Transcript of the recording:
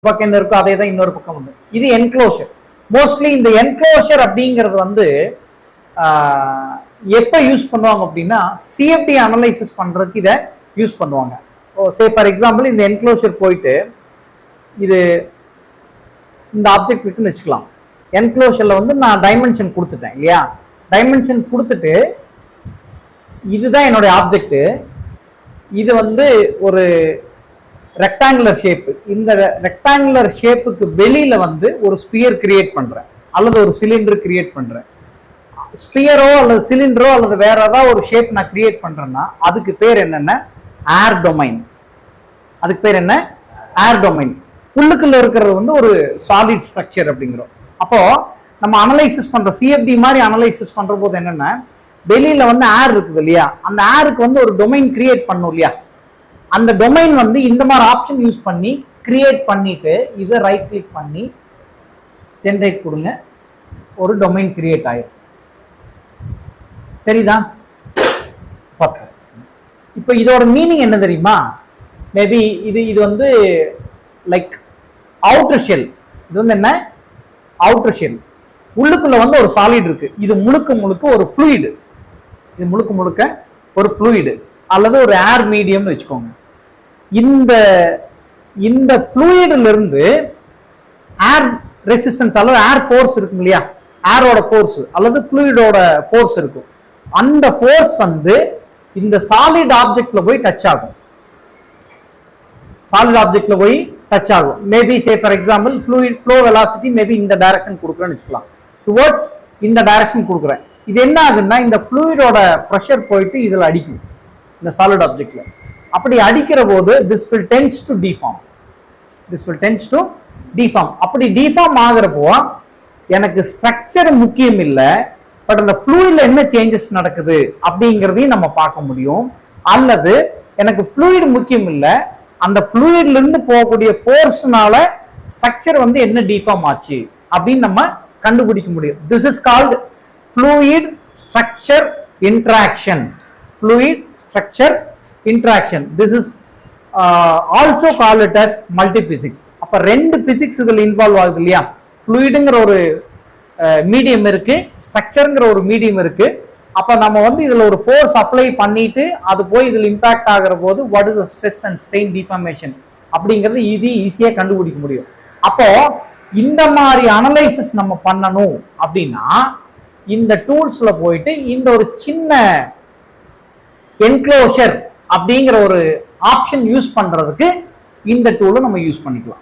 பக்கம் என்ன இருக்கோ அதே தான் இன்னொரு பக்கம் வந்து. இது என்க்ளோஷர். மோஸ்ட்லி இந்த என்க்ளோஷர் அப்படிங்கிறது வந்து எப்போ யூஸ் பண்ணுவாங்க அப்படின்னா சிஎஃப்டி அனலைசிஸ் பண்றதுக்கு இதை யூஸ் பண்ணுவாங்க. சே ஃபார் எக்ஸாம்பிள் இந்த என்க்ளோஷர் போயிட்டு இது இந்த ஆப்ஜெக்ட் இருக்குன்னு வச்சுக்கலாம். என்க்ளோஷர்ல வந்து நான் டைமென்ஷன் கொடுத்துட்டேன் இல்லையா, டைமென்ஷன் கொடுத்துட்டு இதுதான் என்னுடைய ஆப்ஜெக்ட், இது வந்து ஒரு ரெக்டாங்குலர் ஷேப். இந்த ரெக்டாங்குலர் ஷேப்புக்கு வெளியில வந்து ஒரு ஸ்பியர் கிரியேட் பண்றேன் அல்லது ஒரு சிலிண்டர் கிரியேட் பண்றேன். ஸ்பியரோ அல்லது சிலிண்டரோ அல்லது வேற ஏதாவது ஒரு ஷேப் நான் கிரியேட் பண்றேன்னா அதுக்கு பேர் என்னன்னா ஏர் டொமைன். அதுக்கு பேர் என்ன? ஏர் டொமைன். உள்ளுக்குள்ள இருக்கிறது வந்து ஒரு சாலிட் ஸ்ட்ரக்சர் அப்படிங்கிறோம். அப்போ நம்ம அனலைசிஸ் பண்ற சிஎஃப்டி மாதிரி அனலைசிஸ் பண்ற போது என்னன்னா வெளியில வந்து ஏர் இருக்குது இல்லையா, அந்த ஏருக்கு வந்து ஒரு டொமைன் கிரியேட் பண்ணும் இல்லையா, அந்த டொமைன் வந்து இந்த மாதிரி ஆப்ஷன் யூஸ் பண்ணி கிரியேட் பண்ணிட்டு இதை ரைட் கிளிக் பண்ணி ஜெனரேட் கொடுங்க, ஒரு டொமைன் கிரியேட் ஆயிடும். தெரியுதா? இப்போ இதோட மீனிங் என்ன தெரியுமா? மேபி இது வந்து லைக் அவுட்டர் ஷெல். இது வந்து என்ன? Outer shell. உள்ளுக்குள்ள வந்து ஒரு சாலிட் இருக்கு. இது முழுக்க முழுக்க ஒரு ஃப்ளூயிடு. இது முழுக்க முழுக்க ஒரு ஃப்ளூயிடு அல்லது ஒரு ஏர் மீடியம்னு வச்சுக்கோங்க. இந்த ஃப்ளூயிட்ல இருந்து ஏர் ரெசிஸ்டன்ஸ் அல்லது ஏர் ஃபோர்ஸ் இருக்கும் இல்லையா, ஏரோட ஃபோர்ஸ் அல்லது ஃப்ளூயிடோட ஃபோர்ஸ் இருக்கும். அந்த ஃபோர்ஸ் வந்து இந்த சாலிட் ஆப்ஜெக்ட்ல போய் டச் ஆகும். சாலிட் ஆப்ஜெக்ட்ல போய் டச் ஆகும். Maybe say for example fluid flow velocity maybe இந்த டைரக்ஷன் கொடுக்குறேன்னு வச்சுக்கலாம், டுவர்ட்ஸ் இந்த டைரக்ஷன் கொடுக்குறேன். இது என்ன ஆகுதுன்னா இந்த ஃப்ளூயிடோட ப்ரெஷர் போயிட்டு இதுல அடிக்கும் இந்த சாலிட் ஆப்ஜெக்ட்ல. அப்படி அடிக்கிற போது this will tends to deform. This will tends to deform. அப்படி டிஃபார்ம் ஆகிறப்போ எனக்கு ஸ்ட்ரக்சர் முக்கியம் இல்லை, பட் அந்த ஃப்ளூயிட்ல என்ன சேஞ்சஸ் நடக்குது அப்படிங்கிறதையும் நம்ம பார்க்க முடியும். அல்லது எனக்கு ஃப்ளூயிட் முக்கியம் இல்லை, அந்த ஃப்ளூயிட்ல இருந்து போகக்கூடிய ஃபோர்ஸ்னால ஸ்ட்ரக்சர் வந்து என்ன டிஃபார்ம் ஆச்சு அப்படின்னு நம்ம கண்டுபிடிக்க முடியும். This is called fluid structure interaction. Fluid structure interaction. This is also called it as multiphysics. அப்ப ரெண்டு பிசிக்ஸ் இதுல இன்வால்வ் ஆகுது இல்லையா. ஃப்ளூயிடுங்கிற ஒரு மீடியம் இருக்கு, ஸ்ட்ரக்சர்ங்கிற ஒரு மீடியம் இருக்கு. அப்ப நம்ம வந்து இதுல ஒரு ஃபோர்ஸ் அப்ளை பண்ணிட்டு அது போய் இதுல இம்பாக்ட் ஆகிற போது what is stress and strain deformation அப்படிங்கிறது இது ஈஸியா கண்டுபிடிக்க முடியும். அப்போ இந்த மாதிரி அனலைசிஸ் நம்ம பண்ணணும் அப்படின்னா இந்த டூல்ஸ்ல போயிட்டு இந்த ஒரு சின்ன என்க்ளோஷர் அப்படிங்கிற ஒரு ஆப்ஷன் யூஸ் பண்றதுக்கு இந்த டூலை நம்ம யூஸ் பண்ணிக்கலாம்.